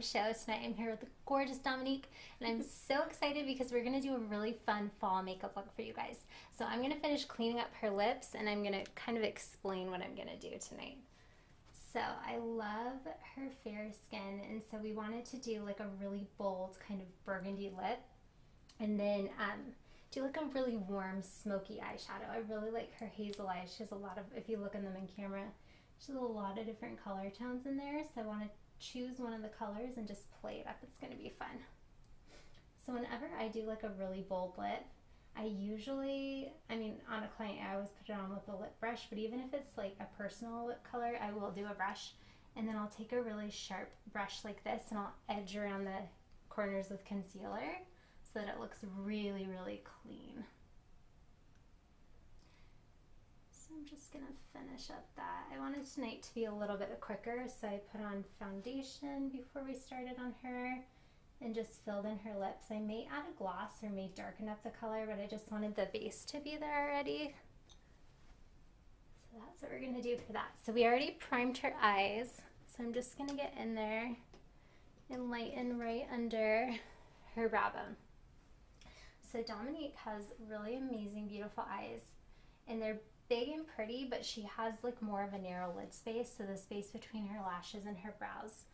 show. Tonight I'm here with the gorgeous Dominique, and I'm so excited because we're going to do a really fun fall makeup look for you guys. So I'm going to finish cleaning up her lips, and I'm going to kind of explain what I'm going to do tonight. So I love her fair skin, and so we wanted to do like a really bold kind of burgundy lip, and then do like a really warm smoky eyeshadow. I really like her hazel eyes. She has a lot of, if you look in them in camera, she has a lot of different color tones in there, so I want to choose one of the colors and just play it up. It's going to be fun. So whenever I do like a really bold lip, I usually, on a client, I always put it on with a lip brush, but even if it's like a personal lip color, I will do a brush, and then I'll take a really sharp brush like this, and I'll edge around the corners with concealer so that it looks really, really clean. So I'm just going to finish up that. I wanted tonight to be a little bit quicker, so I put on foundation before we started on her and just filled in her lips. I may add a gloss or may darken up the color, but I just wanted the base to be there already. So that's what we're going to do for that. So we already primed her eyes, so I'm just going to get in there and lighten right under her brow bone. So Dominique has really amazing, beautiful eyes, and they're big and pretty, but she has like more of a narrow lid space, so the space between her lashes and her brows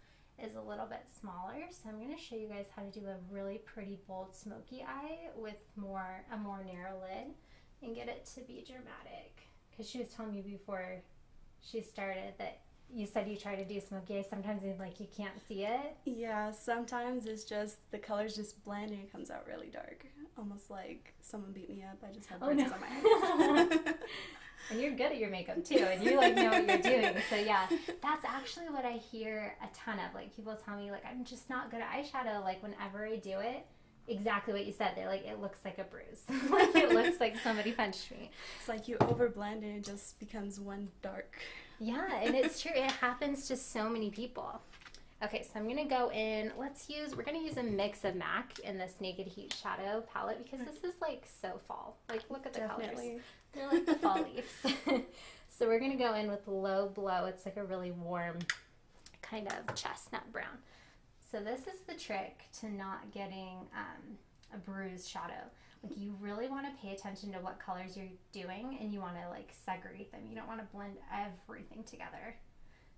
is a little bit smaller. So I'm going to show you guys how to do a really pretty bold smoky eye with a more narrow lid and get it to be dramatic. Because she was telling me before she started that you said you try to do smoky eyes, sometimes it's like you can't see it. Yeah, sometimes it's just the colors just blend and it comes out really dark. Almost like someone beat me up. I just have bruises on my eyes. And you're good at your makeup too, and you like know what you're doing. So yeah, that's actually what I hear a ton of. Like people tell me like I'm just not good at eyeshadow. Like whenever I do it, exactly what you said. They're like, it looks like a bruise. Like it looks like somebody punched me. It's like you overblend and it just becomes one dark. Yeah, and it's true. It happens to so many people. Okay, so I'm gonna go in. We're gonna use a mix of MAC in this Naked Heat Shadow palette because this is like so fall. Like look at the colors. They're like the fall leaves. So we're gonna go in with Low Blow. It's like a really warm kind of chestnut brown. So this is the trick to not getting a bruised shadow. Like you really want to pay attention to what colors you're doing, and you want to like segregate them. You don't want to blend everything together,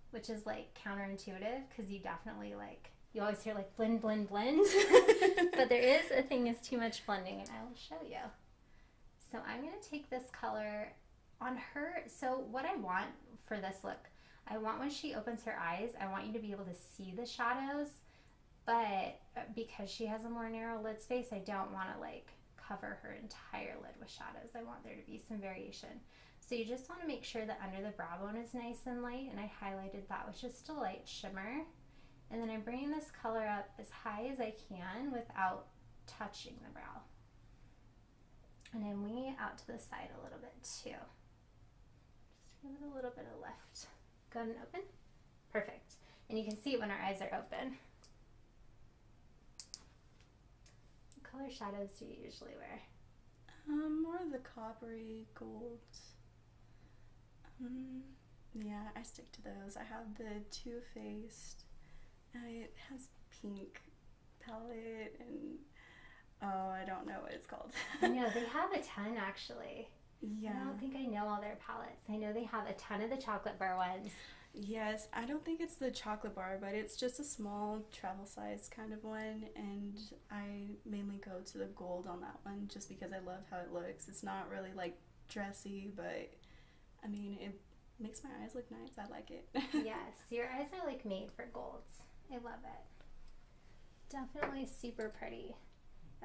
which is like counterintuitive because you definitely like, you always hear like blend, blend, blend. But there is a thing is too much blending, and I will show you. So I'm going to take this color on her. So what I want for this look, I want when she opens her eyes, I want you to be able to see the shadows, but because she has a more narrow lid space, I don't want to like cover her entire lid with shadows. I want there to be some variation. So you just want to make sure that under the brow bone is nice and light, and I highlighted that with just a light shimmer. And then I'm bringing this color up as high as I can without touching the brow. And I'm winging it out to the side a little bit too. Just give it a little bit of lift. Go ahead and open. Perfect. And you can see it when our eyes are open. What color shadows do you usually wear? More of the coppery gold. Yeah, I stick to those. I have the Too Faced. It has pink palette and I don't know what it's called. I know, they have a ton actually. Yeah. I don't think I know all their palettes. I know they have a ton of the chocolate bar ones. Yes, I don't think it's the chocolate bar, but it's just a small travel size kind of one, and I mainly go to the gold on that one just because I love how it looks. It's not really like dressy, but I mean, it makes my eyes look nice. I like it. Yes, your eyes are like made for golds. I love it. Definitely super pretty.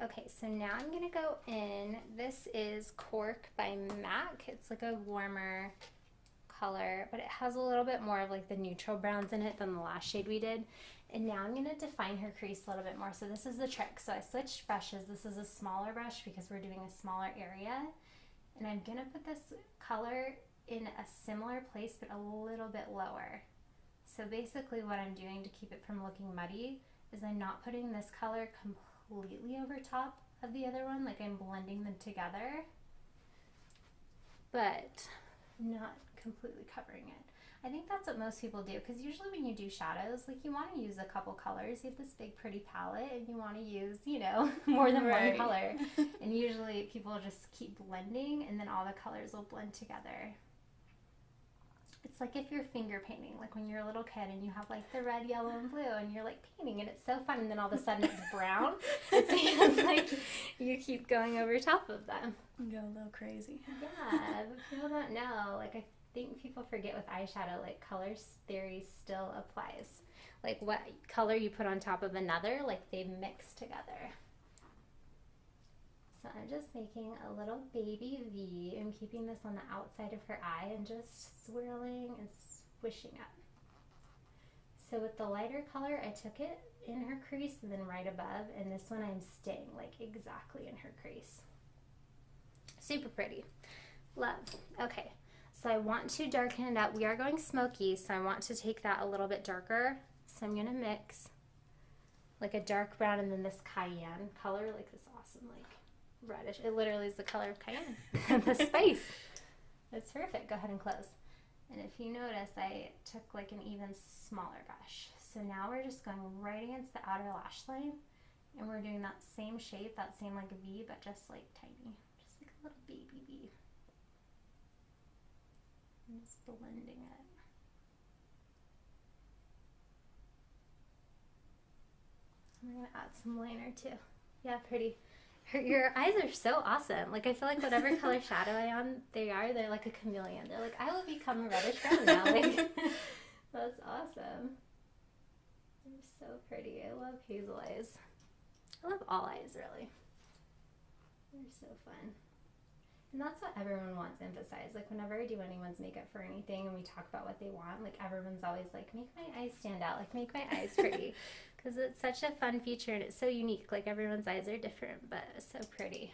Okay, so now I'm going to go in. This is Cork by MAC. It's like a warmer color, but it has a little bit more of like the neutral browns in it than the last shade we did. And now I'm going to define her crease a little bit more. So this is the trick. So I switched brushes. This is a smaller brush because we're doing a smaller area. And I'm going to put this color in a similar place but a little bit lower. So basically what I'm doing to keep it from looking muddy is I'm not putting this color completely over top of the other one, like I'm blending them together, but not completely covering it. I think that's what most people do, because usually when you do shadows, like, you want to use a couple colors. You have this big pretty palette and you want to use, you know, more than one color. And usually people just keep blending and then all the colors will blend together. It's like if you're finger painting, like when you're a little kid and you have like the red, yellow, and blue and you're like painting and it's so fun, and then all of a sudden it's brown. It's because like you keep going over top of them. You go a little crazy. Yeah, but people don't know. Like, I think people forget with eyeshadow, like, color theory still applies. Like, what color you put on top of another, like, they mix together. So I'm just making a little baby V. I'm keeping this on the outside of her eye and just swirling and swishing up. So with the lighter color, I took it in her crease and then right above, and this one I'm staying like exactly in her crease. Super pretty. Love. Okay, so I want to darken it up. We are going smoky, so I want to take that a little bit darker. So I'm gonna mix like a dark brown and then this cayenne color, like this awesome like reddish. It literally is the color of cayenne. The spice. It's perfect. Go ahead and close. And if you notice, I took like an even smaller brush. So now we're just going right against the outer lash line, and we're doing that same shape, that same like V, but just like tiny, just like a little baby V. I'm just blending it. I'm gonna add some liner too. Yeah, pretty. Your eyes are so awesome. Like, I feel like whatever color shadow they're like a chameleon. They're like, I will become a reddish brown now. Like, that's awesome. They're so pretty. I love hazel eyes. I love all eyes, really. They're so fun. And that's what everyone wants emphasized. Like, whenever I do anyone's makeup for anything and we talk about what they want, like, everyone's always like, make my eyes stand out. Like, make my eyes pretty. Because it's such a fun feature and it's so unique. Like, everyone's eyes are different, but it's so pretty.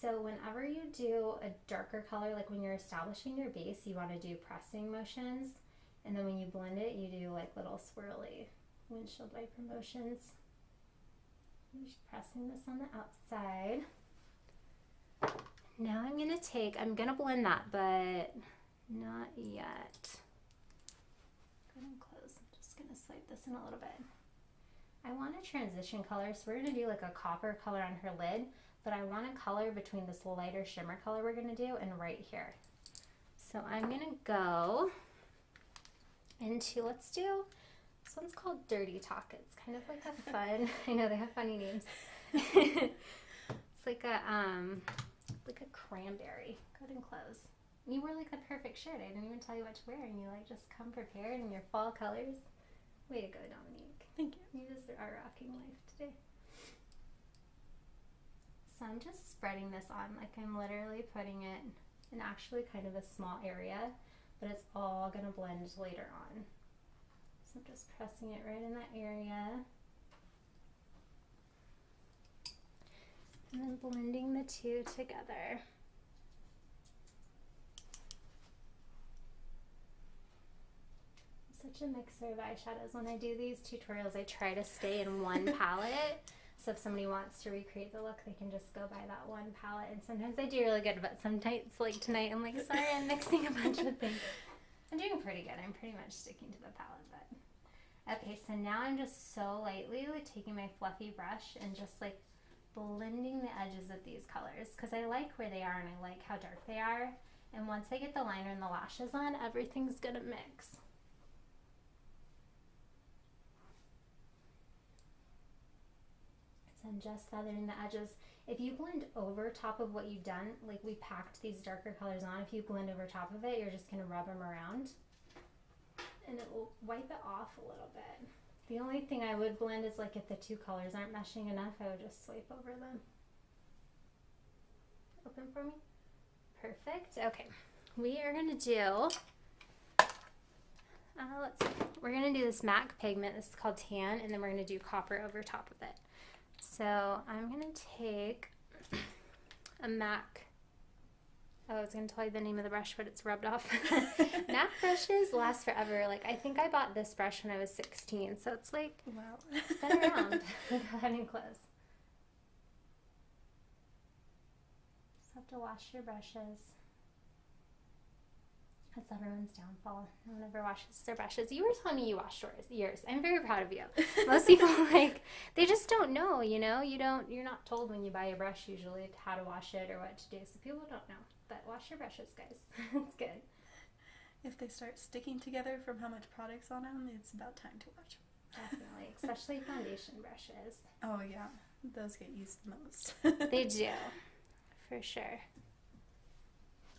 So whenever you do a darker color, like when you're establishing your base, you want to do pressing motions. And then when you blend it, you do like little swirly windshield wiper motions. I'm just pressing this on the outside. Now I'm going to blend that, but not yet. Go ahead and close. I'm just going to swipe this in a little bit. I want a transition color, so we're going to do like a copper color on her lid, but I want a color between this lighter shimmer color we're going to do and right here. So I'm going to go into, let's do, this one's called Dirty Talk. It's kind of like a fun, I know they have funny names. It's like a cranberry. Go ahead and close. You wore like the perfect shirt. I didn't even tell you what to wear, and you like just come prepared in your fall colors. Way to go, Dominique. Thank you. You just are rocking life today. So I'm just spreading this on, like I'm literally putting it in actually kind of a small area, but it's all gonna blend later on. So I'm just pressing it right in that area. And then blending the two together. Such a mixer of eyeshadows. When I do these tutorials, I try to stay in one palette. So if somebody wants to recreate the look, they can just go by that one palette. And sometimes I do really good, but sometimes, like tonight, I'm like, sorry, I'm mixing a bunch of things. I'm doing pretty good. I'm pretty much sticking to the palette, but. Okay, so now I'm just so lightly like taking my fluffy brush and just like blending the edges of these colors, because I like where they are and I like how dark they are. And once I get the liner and the lashes on, everything's gonna mix. So I'm just feathering the edges. If you blend over top of what you've done, like we packed these darker colors on, if you blend over top of it, you're just gonna rub them around and it will wipe it off a little bit. The only thing I would blend is like if the two colors aren't meshing enough, I would just swipe over them. Open for me. Perfect. Okay, we are gonna do, let's see. We're gonna do this MAC pigment. This is called Tan, and then we're gonna do copper over top of it. So I'm gonna take a MAC. Oh, I was gonna tell you the name of the brush, but it's rubbed off. MAC brushes last forever. Like, I think I bought this brush when I was 16, so it's like, wow, it's been around. Go ahead and close. Just have to wash your brushes. That's everyone's downfall. No one ever washes their brushes. You were telling me you washed yours. I'm very proud of you. Most people, like, they just don't know, you know? You're not told when you buy a brush usually how to wash it or what to do. So people don't know. But wash your brushes, guys. It's good. If they start sticking together from how much product's on them, it's about time to wash them. Definitely. Especially foundation brushes. Oh, yeah. Those get used the most. They do. For sure.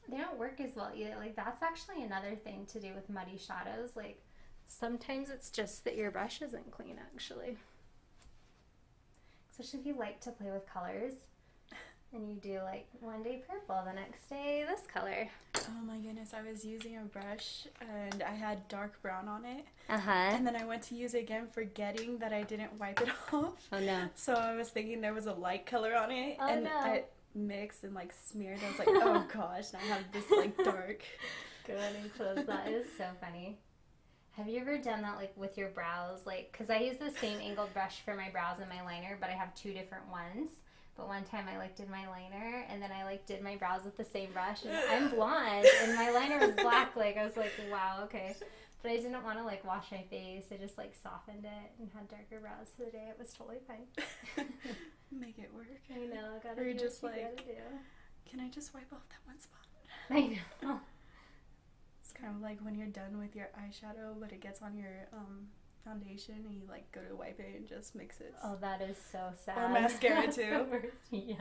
They don't work as well either. Like, that's actually another thing to do with muddy shadows. Like, sometimes it's just that your brush isn't clean, actually. Especially if you like to play with colors. And you do, like, one day purple, the next day this color. Oh, my goodness. I was using a brush, and I had dark brown on it. Uh-huh. And then I went to use it again, forgetting that I didn't wipe it off. Oh, no. So I was thinking there was a light color on it. Oh, and no. I mixed and, like, smeared. I was like, oh, gosh. Now I have this, like, dark. Good clothes. That is so funny. Have you ever done that, like, with your brows? Like, because I use the same angled brush for my brows and my liner, but I have two different ones. But one time I, like, did my liner, and then I, like, did my brows with the same brush, and I'm blonde, and my liner was black. Like, I was like, wow, okay. But I didn't want to, like, wash my face. I just, like, softened it and had darker brows for the day. It was totally fine. Make it work. I know. Gotta Or you're do just what you like, gotta do. can I just wipe off that one spot? I know. It's kind of like when you're done with your eyeshadow, but it gets on your foundation, and you, like, go to wipe it and just mix it. Oh, that is so sad. Or mascara, That's too. the worst. Yes.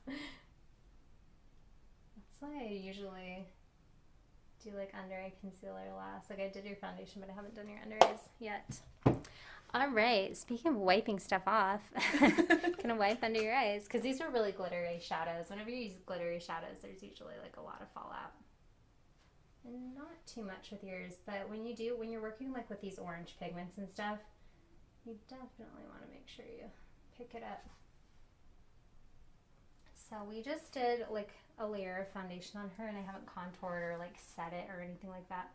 That's why I usually do, like, under eye concealer last. Like, I did your foundation, but I haven't done your under eyes yet. All right. Speaking of wiping stuff off, gonna wipe under your eyes, because these are really glittery shadows. Whenever you use glittery shadows, there's usually, like, a lot of fallout. And not too much with yours, but when you're working, like, with these orange pigments and stuff, you definitely want to make sure you pick it up. So we just did, like, a layer of foundation on her, and I haven't contoured or, like, set it or anything like that.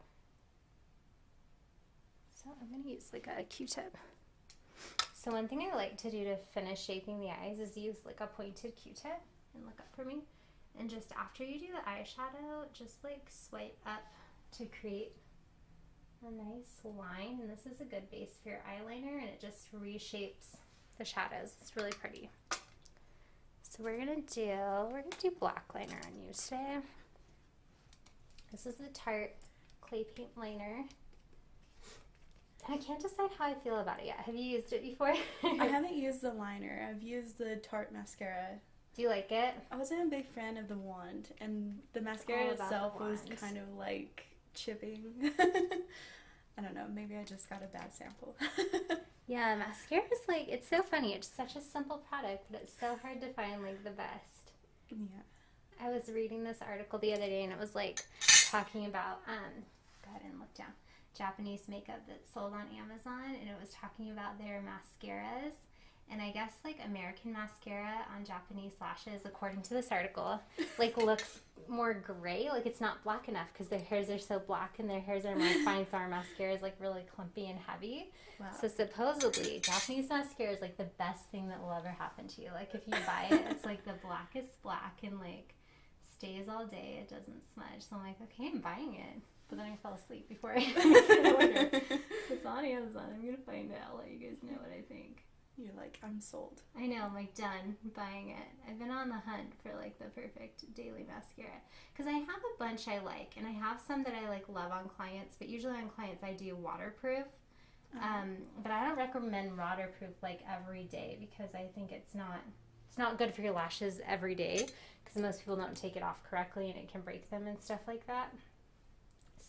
So I'm going to use, like, a Q-tip. So one thing I like to do to finish shaping the eyes is use, like, a pointed Q-tip, and look up for me. And just after you do the eyeshadow, just, like, swipe up to create a nice line. And this is a good base for your eyeliner, and it just reshapes the shadows. It's really pretty. So we're gonna do black liner on you today. This is the Tarte clay paint liner. And I can't decide how I feel about it yet. Have you used it before? I haven't used the liner. I've used the Tarte mascara. Do you like it? I wasn't a big fan of the wand, and the mascara itself was kind of, like, chipping. I don't know, maybe I just got a bad sample. Yeah, mascara is, like, it's so funny. It's such a simple product, but it's so hard to find, like, the best. Yeah. I was reading this article the other day, and it was, like, talking about, go ahead and look down, Japanese makeup that's sold on Amazon, and it was talking about their mascaras. And I guess, like, American mascara on Japanese lashes, according to this article, like, looks more gray. Like, it's not black enough because their hairs are so black and their hairs are more fine, so our mascara is, like, really clumpy and heavy. Wow. So supposedly, Japanese mascara is, like, the best thing that will ever happen to you. Like, if you buy it, it's, like, the blackest black and, like, stays all day. It doesn't smudge. So I'm like, okay, I'm buying it. But then I fell asleep before I could order. It's on Amazon. I'm going to find it. I'll let you guys know what I think. You're like, I'm sold. I know, I'm, like, done buying it. I've been on the hunt for, like, the perfect daily mascara. Because I have a bunch I like, and I have some that I, like, love on clients, but usually on clients I do waterproof. But I don't recommend waterproof, like, every day, because I think it's not good for your lashes every day, because most people don't take it off correctly, and it can break them and stuff like that.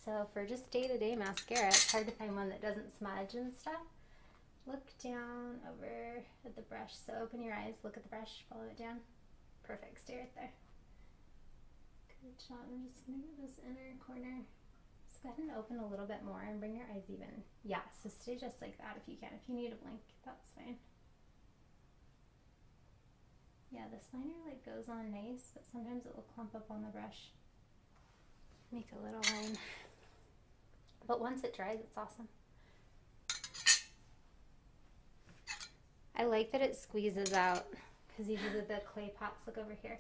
So for just day-to-day mascara, it's hard to find one that doesn't smudge and stuff. Look down over at the brush. So open your eyes, look at the brush, follow it down. Perfect, stay right there. Good job. I'm just going to do this inner corner. So go ahead and open a little bit more and bring your eyes even. Yeah, so stay just like that if you can. If you need a blink, that's fine. Yeah, this liner, like, goes on nice, but sometimes it will clump up on the brush. Make a little line. But once it dries, it's awesome. I like that it squeezes out, because usually the clay pots, look over here.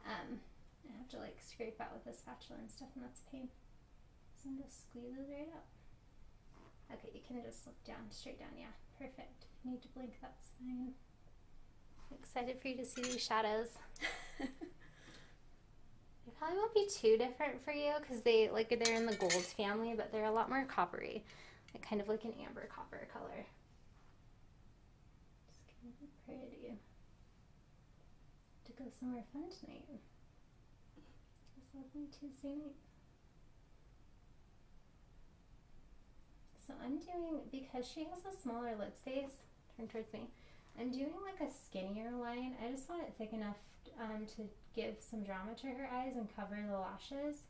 I have to, like, scrape out with a spatula and stuff, and that's a pain. and just squeeze it right up. Okay, you can just look down, straight down, yeah, perfect. If you need to blink, that's fine. I'm excited for you to see these shadows. They probably won't be too different for you because they're in the gold family, but they're a lot more coppery, like kind of like an amber copper color. It's gonna be pretty. To go somewhere fun tonight. It's a lovely Tuesday night. So I'm doing, because she has a smaller lid space, turn towards me, I'm doing like a skinnier line. I just want it thick enough to give some drama to her eyes and cover the lashes.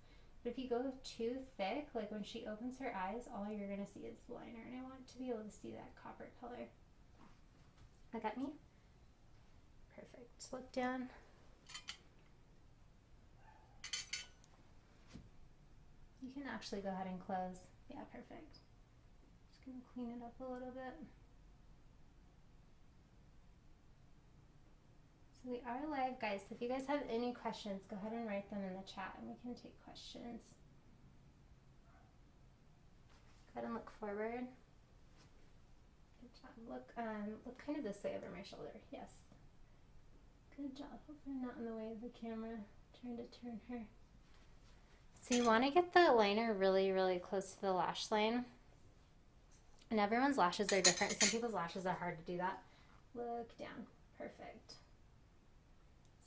But if you go too thick, like when she opens her eyes, all you're going to see is the liner. And I want to be able to see that copper color. Look at me. Perfect. Look down. You can actually go ahead and close. Yeah, perfect. Just going to clean it up a little bit. So we are live, guys. So if you guys have any questions, go ahead and write them in the chat and we can take questions. Go ahead and look forward. Good job. Look kind of this way over my shoulder. Yes. Good job. Hopefully I'm not in the way of the camera. Trying to turn her. So you want to get the liner really, really close to the lash line. And everyone's lashes are different. Some people's lashes are hard to do that. Look down. Perfect.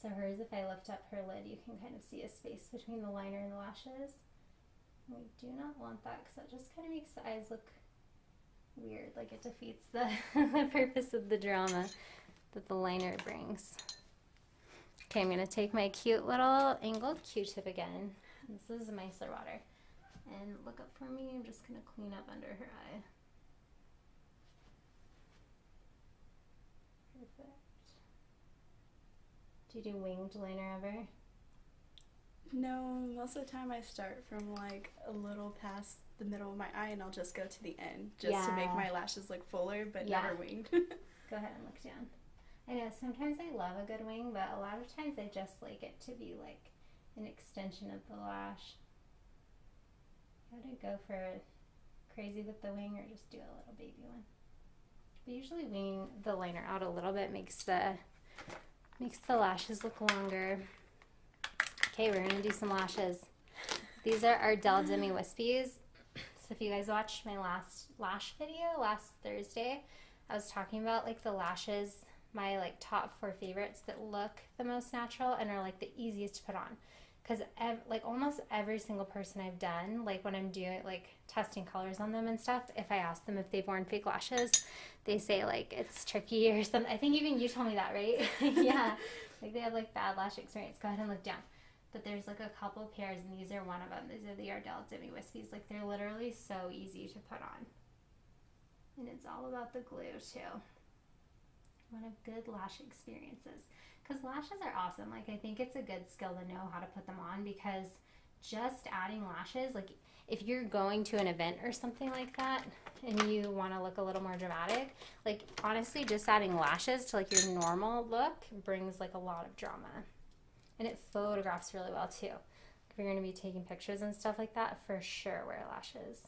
So hers, if I lift up her lid, you can kind of see a space between the liner and the lashes. And we do not want that because that just kind of makes the eyes look weird, like it defeats the, the purpose of the drama that the liner brings. Okay, I'm going to take my cute little angled Q-tip again. This is micellar water. And look up for me, I'm just going to clean up under her eye. Perfect. Do you do winged liner ever? No, most of the time I start from like a little past the middle of my eye and I'll just go to the end just to make my lashes look fuller, but never winged. Go ahead and look down. I know sometimes I love a good wing, but a lot of times I just like it to be like an extension of the lash. Gotta go for crazy with the wing or just do a little baby one. But usually winging the liner out a little bit makes the lashes look longer. Okay, we're gonna do some lashes. These are our Del Demi Wispies. So if you guys watched my last lash video last Thursday, I was talking about like the lashes, my like top 4 favorites that look the most natural and are like the easiest to put on. Because like almost every single person I've done, like when I'm doing like testing colors on them and stuff, if I ask them if they've worn fake lashes, they say like it's tricky or something. I think even you told me that, right? Yeah, like they have like bad lash experience. Go ahead and look down. But there's like a couple pairs, and these are one of them. These are the Ardell Demi Wispies. Like they're literally so easy to put on, and it's all about the glue too. One of good lash experiences. Because lashes are awesome. Like, I think it's a good skill to know how to put them on because just adding lashes, like, if you're going to an event or something like that and you want to look a little more dramatic, like, honestly, just adding lashes to, like, your normal look brings, like, a lot of drama. And it photographs really well, too. If you're going to be taking pictures and stuff like that, for sure wear lashes.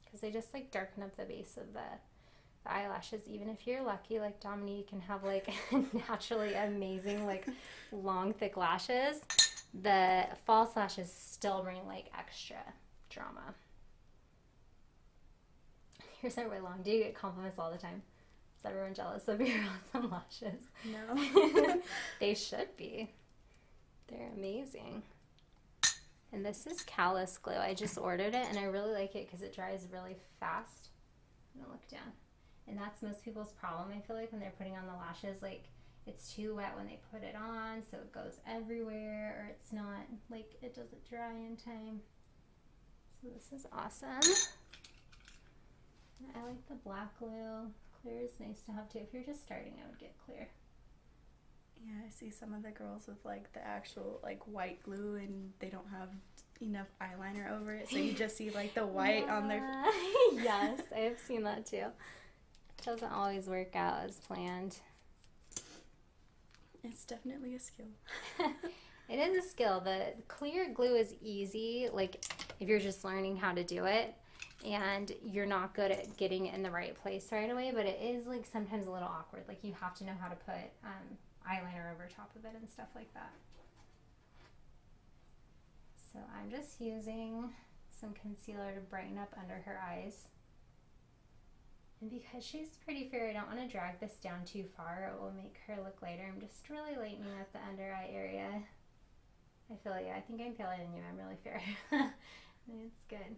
Because they just, like, darken up the base of the eyelashes. Even if you're lucky like Dominique and have like naturally amazing like long thick lashes, the false lashes still bring like extra drama. Yours are way long. Do you get compliments all the time? Is everyone jealous of your awesome lashes? No. They should be. They're amazing. And this is callus glue. I just ordered it and I really like it because it dries really fast. I'm gonna look down. And that's most people's problem, I feel like, when they're putting on the lashes. Like, it's too wet when they put it on, so it goes everywhere, or it's not, like, it doesn't dry in time. So this is awesome. I like the black glue. Clear is nice to have, too. If you're just starting, I would get clear. Yeah, I see some of the girls with, like, the actual, like, white glue, and they don't have enough eyeliner over it, so you just see, like, the white on their... Yes, I have seen that, too. Doesn't always work out as planned. It's definitely a skill. It is a skill. The clear glue is easy. Like, if you're just learning how to do it and you're not good at getting it in the right place right away, but it is like sometimes a little awkward. Like you have to know how to put eyeliner over top of it and stuff like that. So I'm just using some concealer to brighten up under her eyes. And because she's pretty fair, I don't want to drag this down too far. It will make her look lighter. I'm just really lightening up the under eye area. I feel like, I think I'm paler than you. I'm really fair. It's good.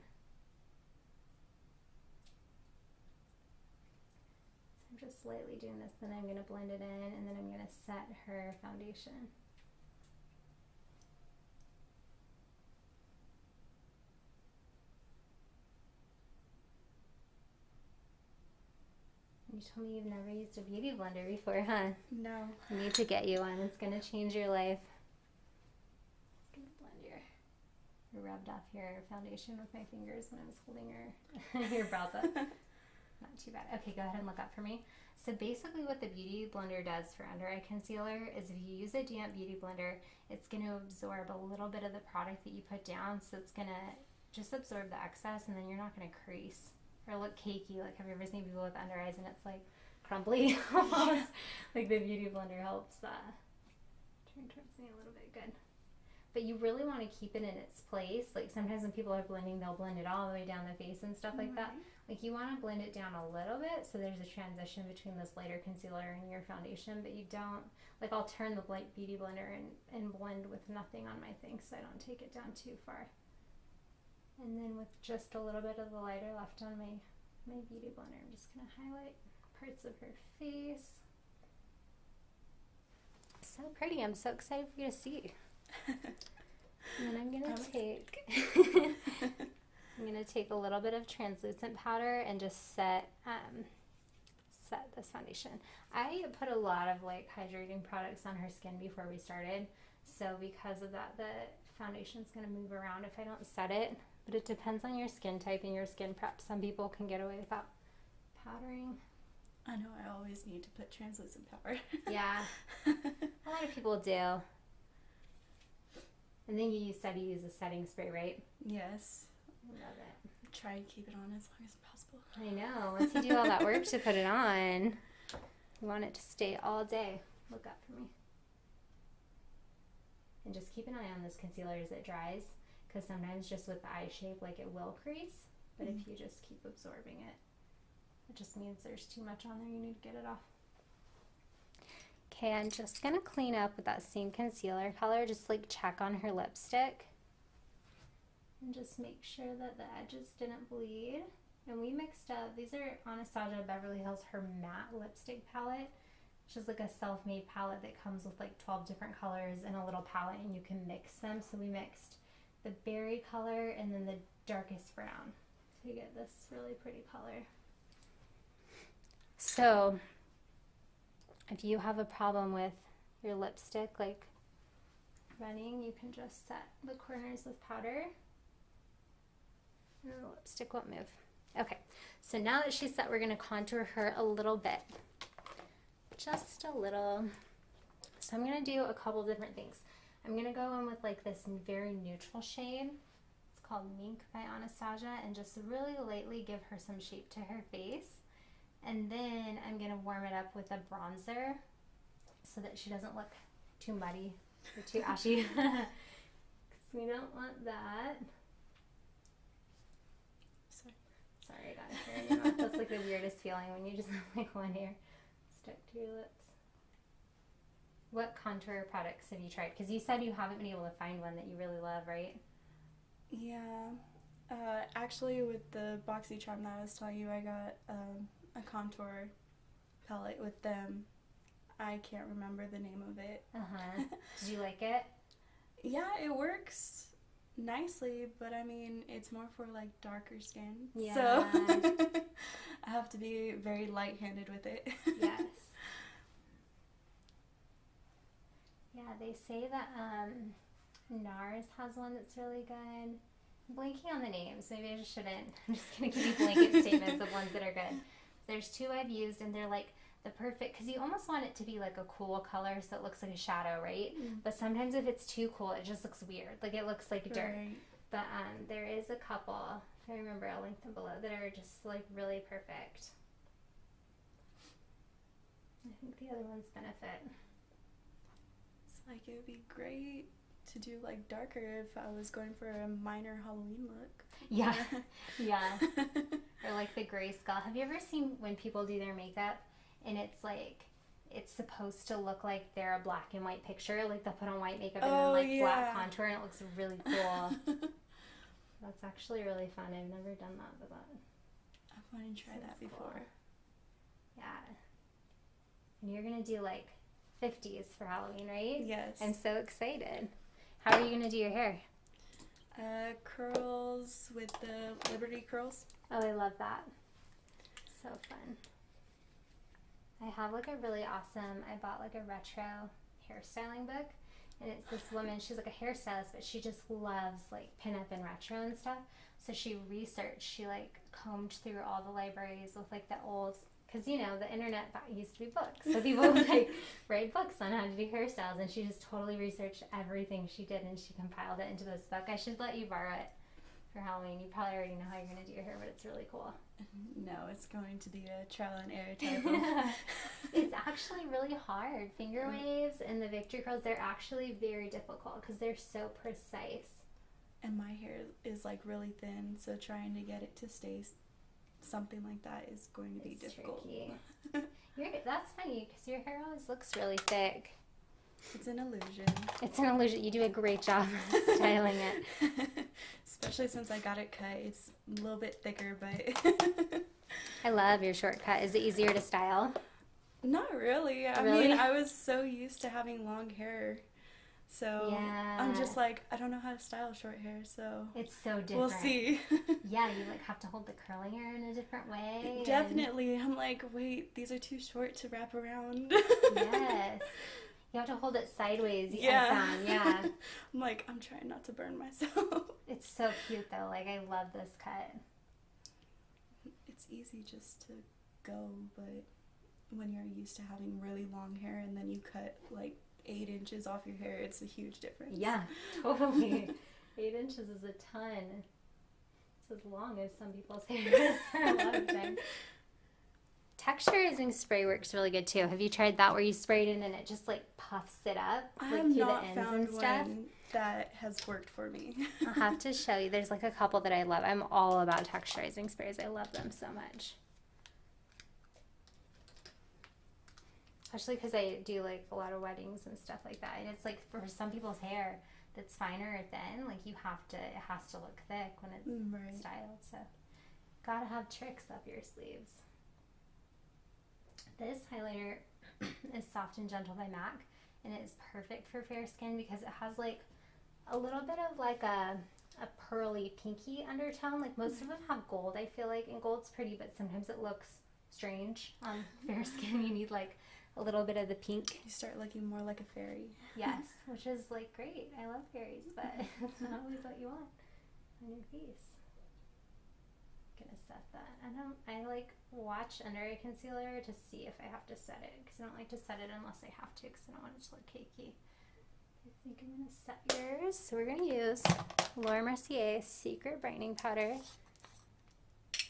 So I'm just lightly doing this, then I'm going to blend it in, and then I'm going to set her foundation. You told me you've never used a beauty blender before, huh? No. I need to get you one. It's going to change your life. I'm going to blend your rubbed off your foundation with my fingers when I was holding your brows up. Not too bad. Okay, go ahead and look up for me. So basically what the beauty blender does for under eye concealer is if you use a damp beauty blender, it's going to absorb a little bit of the product that you put down. So it's going to just absorb the excess, and then you're not going to crease or look cakey. Like, have you ever seen people with under eyes and it's like crumbly almost? Like the beauty blender helps turn towards me a little bit. Good. But you really want to keep it in its place. Like sometimes when people are blending, they'll blend it all the way down the face and stuff like that. Like you want to blend it down a little bit so there's a transition between this lighter concealer and your foundation, but you don't, like I'll turn the light beauty blender and blend with nothing on my thing so I don't take it down too far. And then with just a little bit of the lighter left on my beauty blender, I'm just going to highlight parts of her face. So pretty. I'm so excited for you to see. And then I'm going to take I'm going to take a little bit of translucent powder and just set this foundation. I put a lot of like hydrating products on her skin before we started. So because of that, the foundation's going to move around if I don't set it. But it depends on your skin type and your skin prep. Some people can get away without powdering. I know I always need to put translucent powder. Yeah. A lot of people do. And then you said you use a setting spray, right? Yes. I love it. Try and keep it on as long as possible. I know. Once you do all that work to put it on, you want it to stay all day. Look up for me. And just keep an eye on this concealer as it dries, because sometimes just with the eye shape, like it will crease. But if you just keep absorbing it, it just means there's too much on there. You need to get it off. Okay, I'm just going to clean up with that same concealer color. Just like check on her lipstick. And just make sure that the edges didn't bleed. And we mixed up, these are Anastasia Beverly Hills, her matte lipstick palette. Which is like a self-made palette that comes with like 12 different colors in a little palette, and you can mix them. So we mixed the berry color and then the darkest brown to get this really pretty color. So if you have a problem with your lipstick like running, you can just set the corners with powder and the lipstick won't move. Okay, so now that she's set, we're going to contour her a little bit. Just a little. So I'm going to do a couple different things. I'm going to go in with like this very neutral shade. It's called Mink by Anastasia, and just really lightly give her some shape to her face. And then I'm going to warm it up with a bronzer so that she doesn't look too muddy or too ashy. Because we don't want that. Sorry, I got a hair in your mouth. That's like the weirdest feeling when you just have like one hair stuck to your lips. What contour products have you tried? Because you said you haven't been able to find one that you really love, right? Yeah. Actually, with the BoxyCharm that I was telling you, I got a contour palette with them. I can't remember the name of it. Uh-huh. Did you like it? Yeah, it works nicely, but I mean, it's more for like darker skin. Yeah. So I have to be very light-handed with it. Yes. Yeah, they say that NARS has one that's really good. I'm blanking on the names. Maybe I just shouldn't. I'm just going to give you blanket statements of ones that are good. There's two I've used, and they're like the perfect, because you almost want it to be like a cool color so it looks like a shadow, right? But sometimes if it's too cool, it just looks weird. Like it looks like dirt. Right. But there is a couple, if I remember, I'll link them below, that are just like really perfect. I think the other ones benefit. It's like it would be great to do like darker if I was going for a minor Halloween look. Yeah, yeah. Or like the gray skull. Have you ever seen when people do their makeup and it's like, it's supposed to look like they're a black and white picture? Like they'll put on white makeup and then like black contour and it looks really cool. That's actually really fun. I've never done that, but I want to try that before. Cool. Yeah. And you're going to do like 50s for Halloween, right? Yes. I'm so excited. How are you going to do your hair? Curls with the Liberty curls. Oh, I love that. So fun. I have like a really awesome, I bought like a retro hairstyling book. And it's this woman, she's like a hairstylist, but she just loves like pinup and retro and stuff. So she researched, she like combed through all the libraries with like the old, because you know, the internet used to be books. So people would like write books on how to do hairstyles. And she just totally researched everything she did and she compiled it into this book. I should let you borrow it for Halloween. You probably already know how you're going to do your hair, but it's really cool. No, it's going to be a trial and error type of. It's actually really hard. Finger waves and the victory curls, they're actually very difficult because they're so precise. And my hair is like really thin, so trying to get it to stay something like that is going to be difficult. Tricky. That's funny because your hair always looks really thick. It's an illusion. It's an illusion. You do a great job styling it. Especially since I got it cut. It's a little bit thicker, but... I love your shortcut. Is it easier to style? Not really. I mean, I was so used to having long hair. So yeah. I'm just like, I don't know how to style short hair, so... It's so different. We'll see. Yeah, you like have to hold the curling hair in a different way. Definitely. I'm like, wait, these are too short to wrap around. Yes. You have to hold it sideways. Yeah. I found. Yeah. I'm like, I'm trying not to burn myself. It's so cute though. Like I love this cut. It's easy just to go, but when you're used to having really long hair and then you cut like 8 inches off your hair, it's a huge difference. Yeah, totally. 8 inches is a ton. It's as long as some people's hair is for a lot of times. Texturizing spray works really good too. Have you tried that where you spray it in and it just like puffs it up I like have through not the ends found and stuff? one that has worked for me. I'll have to show you. There's like a couple that I love. I'm all about texturizing sprays. I love them so much. Especially because I do like a lot of weddings and stuff like that. And it's like for some people's hair that's finer or thin, like you have to, it has to look thick when it's styled. So gotta have tricks up your sleeves. This highlighter is Soft and Gentle by MAC, and it is perfect for fair skin because it has like a little bit of like a pearly pinky undertone. Like most of them have gold, I feel like, and gold's pretty, but sometimes it looks strange on fair skin. You need like a little bit of the pink. You start looking more like a fairy. Yes, which is like great. I love fairies, but it's not always what you want on your face. Gonna set that. I like watch under eye concealer to see if I have to set it because I don't like to set it unless I have to because I don't want it to look cakey. I think I'm gonna set yours. So we're gonna use Laura Mercier Secret Brightening Powder.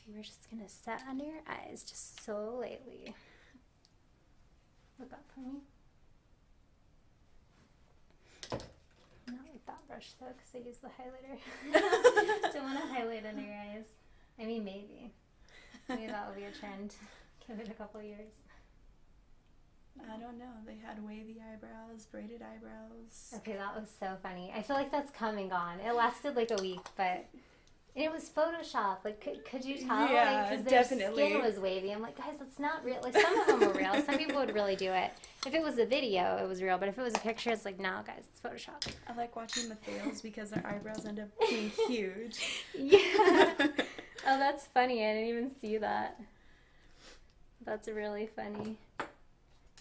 We're just gonna set under your eyes just so lightly. Look up for me. Not with that brush though because I use the highlighter. Don't want to highlight under your eyes. I mean, maybe that will be a trend. Give it a couple years. I don't know. They had wavy eyebrows, braided eyebrows. Okay, that was so funny. I feel like that's come and gone. It lasted like a week, but it was Photoshop. Like, could you tell? Yeah, like, 'cause their definitely. Skin was wavy. I'm like, guys, that's not real. Like, some of them were real. Some people would really do it. If it was a video, it was real. But if it was a picture, it's like, no, guys, it's Photoshop. I like watching the fails because their eyebrows end up being huge. Yeah. Oh, that's funny. I didn't even see that. That's really funny.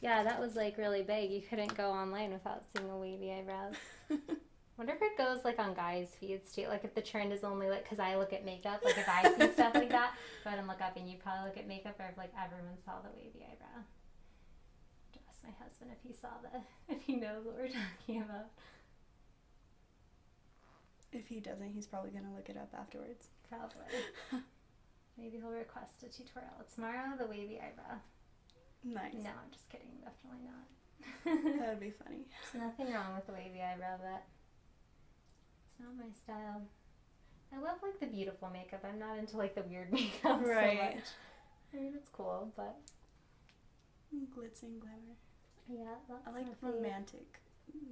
Yeah, that was like really big. You couldn't go online without seeing a wavy eyebrows. Wonder if it goes like on guys' feeds too. Like if the trend is only like, because I look at makeup, like if I see stuff like that, go ahead and look up and you probably look at makeup or if like everyone saw the wavy eyebrow. Ask my husband if he saw that, if he knows what we're talking about. If he doesn't, he's probably gonna look it up afterwards. Probably. Maybe he'll request a tutorial. Tomorrow, the wavy eyebrow. Nice. No, I'm just kidding. Definitely not. That would be funny. There's nothing wrong with the wavy eyebrow, but it's not my style. I love like the beautiful makeup. I'm not into like the weird makeup so much. I mean, it's cool, but glitz and glamour. yeah, that's I like romantic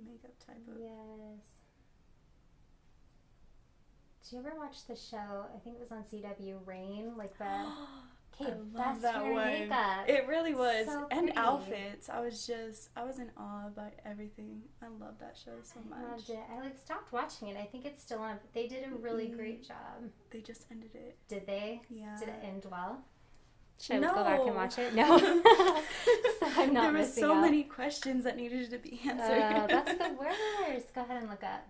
makeup type of. Yes. Did you ever watch the show? I think it was on CW, Rain, like the I love that one. Makeup. It really was. So and pretty. outfits. I was in awe by everything. I love that show so much. I loved it. I like stopped watching it. I think it's still on, but they did a really great job. They just ended it. Did they? Yeah. Did it end well? Should I No. go back and watch it? No. So I'm not there were missing so out. many questions that needed to be answered. That's the worst. Go ahead and look up.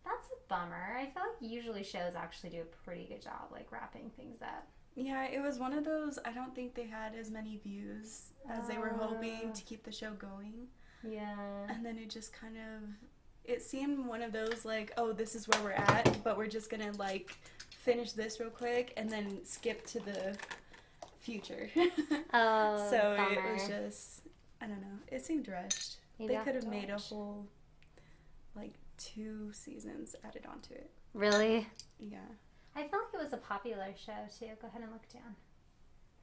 That's a bummer. I feel like usually shows actually do a pretty good job, like wrapping things up. Yeah, it was one of those, I don't think they had as many views as they were hoping to keep the show going. Yeah. And then it just kind of, it seemed one of those like, oh, this is where we're at, but we're just gonna like finish this real quick and then skip to the future. Oh, so bummer. it was just, I don't know, it seemed rushed. Maybe They I'll could have have to made a watch. whole, like, 2 seasons added onto it. Really? Yeah. I feel like it was a popular show too. Go ahead and look down.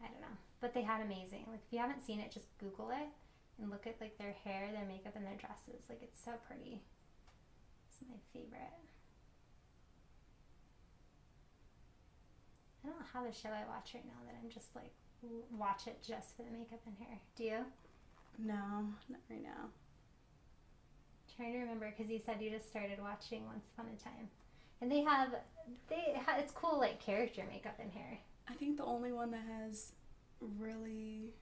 I don't know. But they had amazing. Like if you haven't seen it, just Google it and look at like their hair, their makeup, and their dresses. Like it's so pretty. It's my favorite. I don't have a show I watch right now that I'm just like watch it just for the makeup and hair. Do you? No, not right now. Trying to remember because you said you just started watching Once Upon a Time, and it's cool like character makeup and hair. I think the only one that has really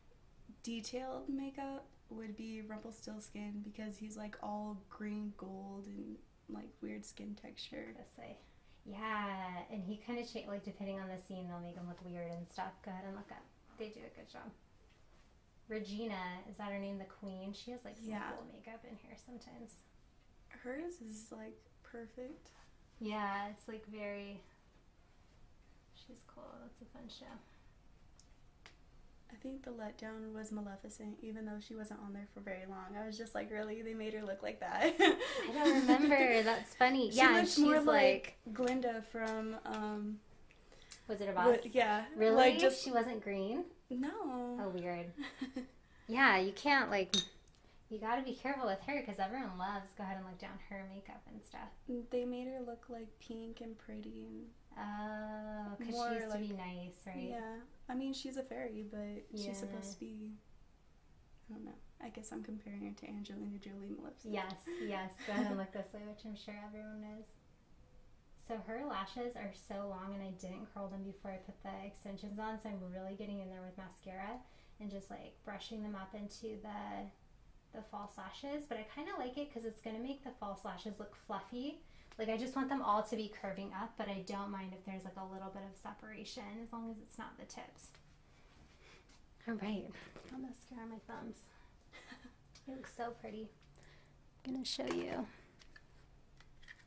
detailed makeup would be Rumpelstiltskin because he's like all green gold and like weird skin texture. Yeah, and he kind of like depending on the scene, they'll make him look weird and stuff. Go ahead and look up. They do a good job. Regina, is that her name? The Queen. She has like some cool makeup in here sometimes. Hers is like perfect. Yeah, it's like very. She's cool. That's a fun show. I think the letdown was Maleficent, even though she wasn't on there for very long. I was just like, really? They made her look like that? I don't remember. That's funny. She yeah, looked she's more like Glinda from. Was it a boss? Yeah. Really? Like just she wasn't green? No. Oh, weird. Yeah, you can't like. You got to be careful with her because everyone loves. Go ahead and look down her makeup and stuff. They made her look like pink and pretty and. Oh, because she used to be nice, right? Yeah. I mean, she's a fairy, but she's supposed to be. I don't know. I guess I'm comparing her to Angelina Jolie, Maleficent. Yes. Go ahead and look this way, which I'm sure everyone knows. So her lashes are so long, and I didn't curl them before I put the extensions on, so I'm really getting in there with mascara and just like brushing them up into the false lashes. But I kind of like it because it's going to make the false lashes look fluffy. Like I just want them all to be curving up, but I don't mind if there's like a little bit of separation as long as it's not the tips. All right, I'll mascara my thumbs. It looks so pretty. I'm gonna show you. All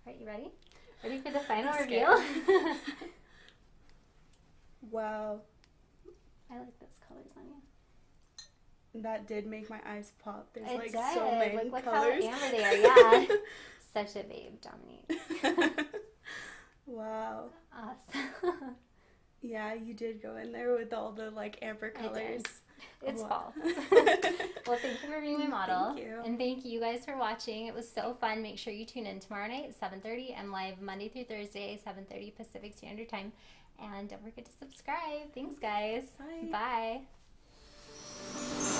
right, you ready? Ready for the final reveal? Wow. I like those colors on you. That did make my eyes pop. There's It like does. so many Look colors. how amber they are. Yeah. Such a babe, Dominique. Wow. Awesome. Yeah, you did go in there with all the like amber colors. It's Wow. fall. Well, thank you for being my model. Thank you. And thank you guys for watching. It was so fun. Make sure you tune in tomorrow night at 7:30. I'm live Monday through Thursday, 7:30 Pacific Standard Time. And don't forget to subscribe. Thanks, guys. Bye. Bye.